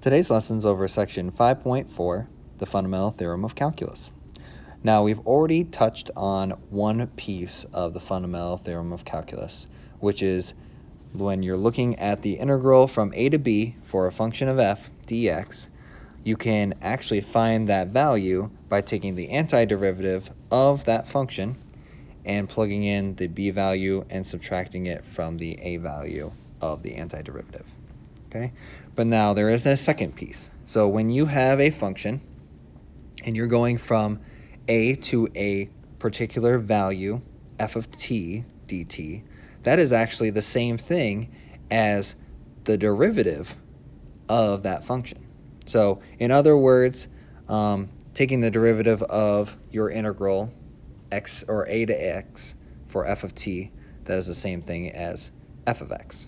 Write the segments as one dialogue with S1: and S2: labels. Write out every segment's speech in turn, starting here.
S1: Today's lesson's over section 5.4, the fundamental theorem of calculus. Now, we've already touched on one piece of the fundamental theorem of calculus, which is when you're looking at the integral from a to b for a function of f dx, you can actually find that value by taking the antiderivative of that function and plugging in the b value and subtracting it from the a value of the antiderivative. Okay? But now there is a second piece. So when you have a function and you're going from a to a particular value, f of t dt, that is actually the same thing as the derivative of that function. So in other words, taking the derivative of your integral x or a to x for f of t, that is the same thing as f of x.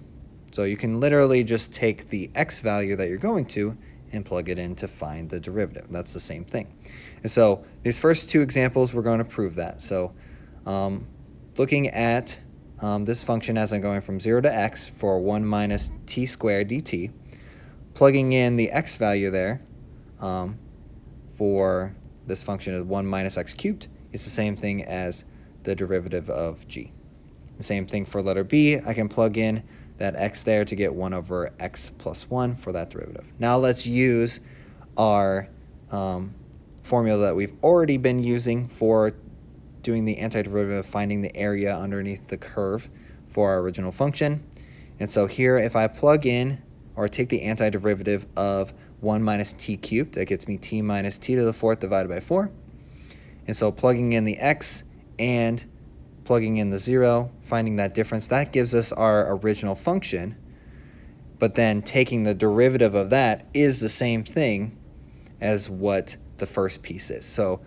S1: So you can literally just take the x value that you're going to and plug it in to find the derivative. That's the same thing. And so these first two examples, we're going to prove that. So looking at this function as I'm going from 0 to x for 1 minus t squared dt, plugging in the x value there for this function of 1 minus x cubed is the same thing as the derivative of g. The same thing for letter b, I can plug in that x there to get 1 over x plus 1 for that derivative. Now let's use our formula that we've already been using for doing the antiderivative, finding the area underneath the curve for our original function. And so here, if I plug in or take the antiderivative of 1 minus t cubed, that gets me t minus t to the fourth divided by 4. And so plugging in the x and plugging in the 0, finding that difference, that gives us our original function. But then taking the derivative of that is the same thing as what the first piece is. So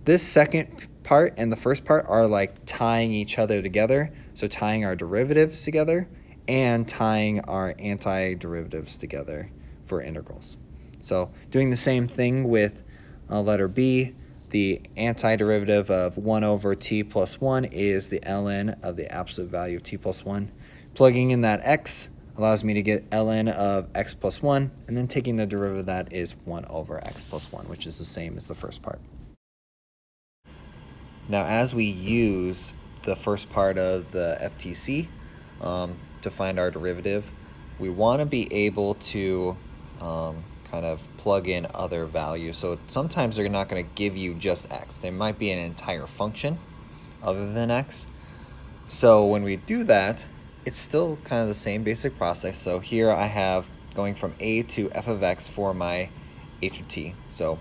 S1: this second part and the first part are like tying each other together. So tying our derivatives together and tying our antiderivatives together for integrals. So doing the same thing with letter b, the antiderivative of 1 over t plus 1 is the ln of the absolute value of t plus 1. Plugging in that x allows me to get ln of x plus 1, and then taking the derivative of that is 1 over x plus 1, which is the same as the first part. Now, as we use the first part of the FTC to find our derivative, we want to be able to kind of plug in other values. So sometimes they're not going to give you just x. They might be an entire function other than x. So when we do that, it's still kind of the same basic process. So here I have going from a to f of x for my h of t. So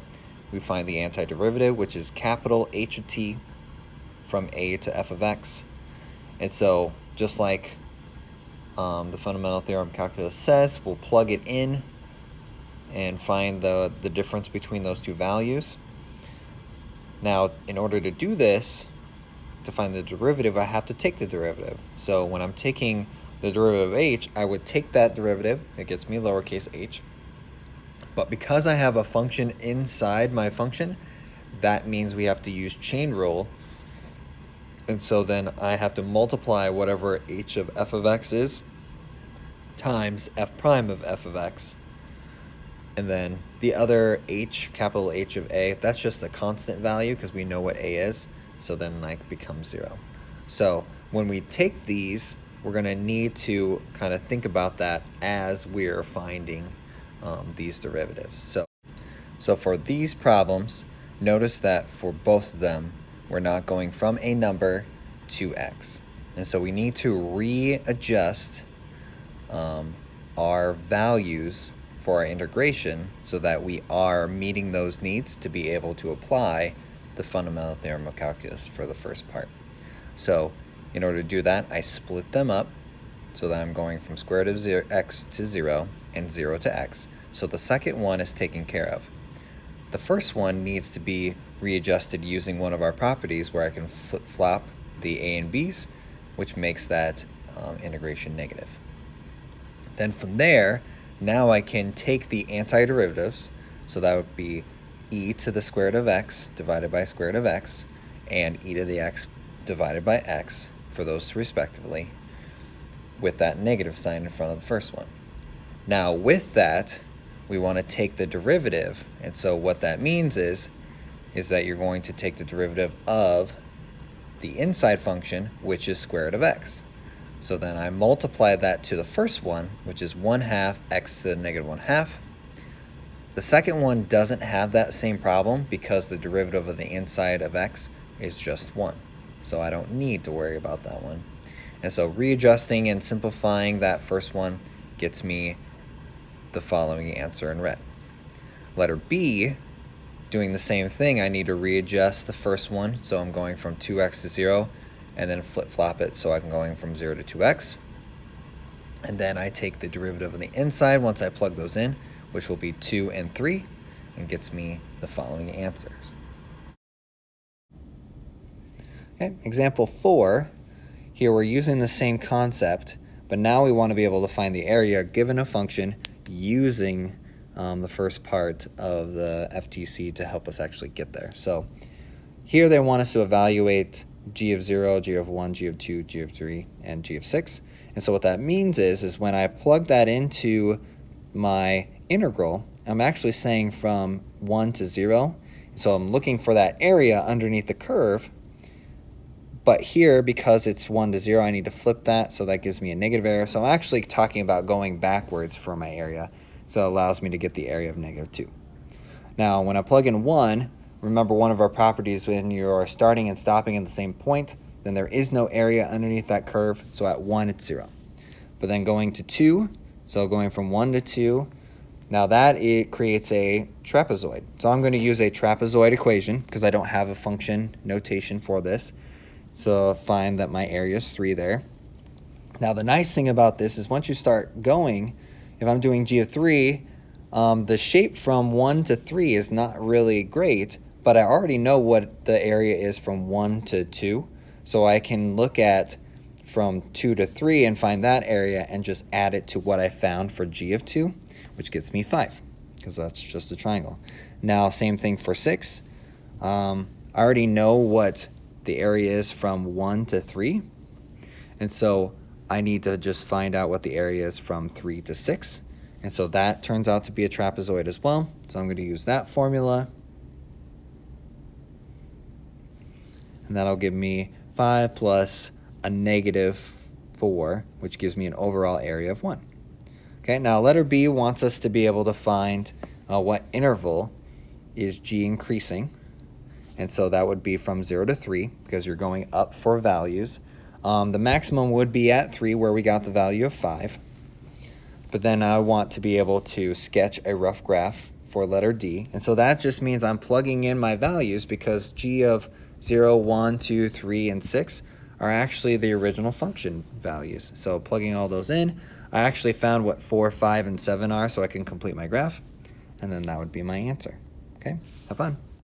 S1: we find the antiderivative, which is capital H of t from a to f of x. And so just like the fundamental theorem calculus says, we'll plug it in and find the difference between those two values. Now, in order to do this, to find the derivative, I have to take the derivative. So when I'm taking the derivative of h, I would take that derivative. That gets me lowercase h. But because I have a function inside my function, that means we have to use chain rule. And so then I have to multiply whatever h of f of x is times f prime of f of x. And then the other h, capital H of a, that's just a constant value because we know what a is. So then like becomes 0. So when we take these, we're going to need to kind of think about that as we're finding these derivatives. So for these problems, notice that for both of them, we're not going from a number to x. And so we need to readjust our values for our integration so that we are meeting those needs to be able to apply the fundamental theorem of calculus for the first part. So in order to do that, I split them up so that I'm going from square root of x to 0 and 0 to x. So the second one is taken care of. The first one needs to be readjusted using one of our properties where I can flip-flop the a and b's, which makes that integration negative. Then from there, now I can take the antiderivatives, so that would be e to the square root of x divided by square root of x, and e to the x divided by x, for those two respectively, with that negative sign in front of the first one. Now with that, we want to take the derivative. And so what that means is that you're going to take the derivative of the inside function, which is square root of x. So then I multiply that to the first one, which is 1/2 x to the negative 1/2. The second one doesn't have that same problem because the derivative of the inside of x is just 1. So I don't need to worry about that one. And so readjusting and simplifying that first one gets me the following answer in red. Letter B, doing the same thing, I need to readjust the first one. So I'm going from 2x to 0 and then flip-flop it so I'm going from 0 to 2x. And then I take the derivative of the inside once I plug those in, which will be 2 and 3, and gets me the following answers. Okay, example 4, here we're using the same concept, but now we want to be able to find the area given a function using the first part of the FTC to help us actually get there. So here they want us to evaluate g of 0, g of 1, g of 2, g of 3, and g of 6. And so what that means is when I plug that into my integral, I'm actually saying from 1 to 0. So I'm looking for that area underneath the curve. But here, because it's 1 to 0, I need to flip that, so that gives me a negative area. So I'm actually talking about going backwards for my area. So it allows me to get the area of negative 2. Now, when I plug in 1, remember one of our properties when you're starting and stopping at the same point, then there is no area underneath that curve. So at 1, it's 0. But then going to 2, so going from 1 to 2, now that it creates a trapezoid. So I'm going to use a trapezoid equation because I don't have a function notation for this. So find that my area is 3 there. Now the nice thing about this is once you start going, if I'm doing g of 3, the shape from 1 to 3 is not really great, but I already know what the area is from 1 to 2. So I can look at from 2 to 3 and find that area and just add it to what I found for g of 2, which gets me 5, because that's just a triangle. Now same thing for 6. I already know what the area is from 1 to 3, and so I need to just find out what the area is from 3 to 6, and so that turns out to be a trapezoid as well. So I'm going to use that formula, and that'll give me 5 plus a negative 4, which gives me an overall area of 1. Okay, now letter B wants us to be able to find what interval is g increasing. And so that would be from 0 to 3, because you're going up for values. The maximum would be at 3, where we got the value of 5. But then I want to be able to sketch a rough graph for letter D. And so that just means I'm plugging in my values, because g of 0, 1, 2, 3, and 6 are actually the original function values. So plugging all those in, I actually found what 4, 5, and 7 are, so I can complete my graph. And then that would be my answer. Okay, have fun.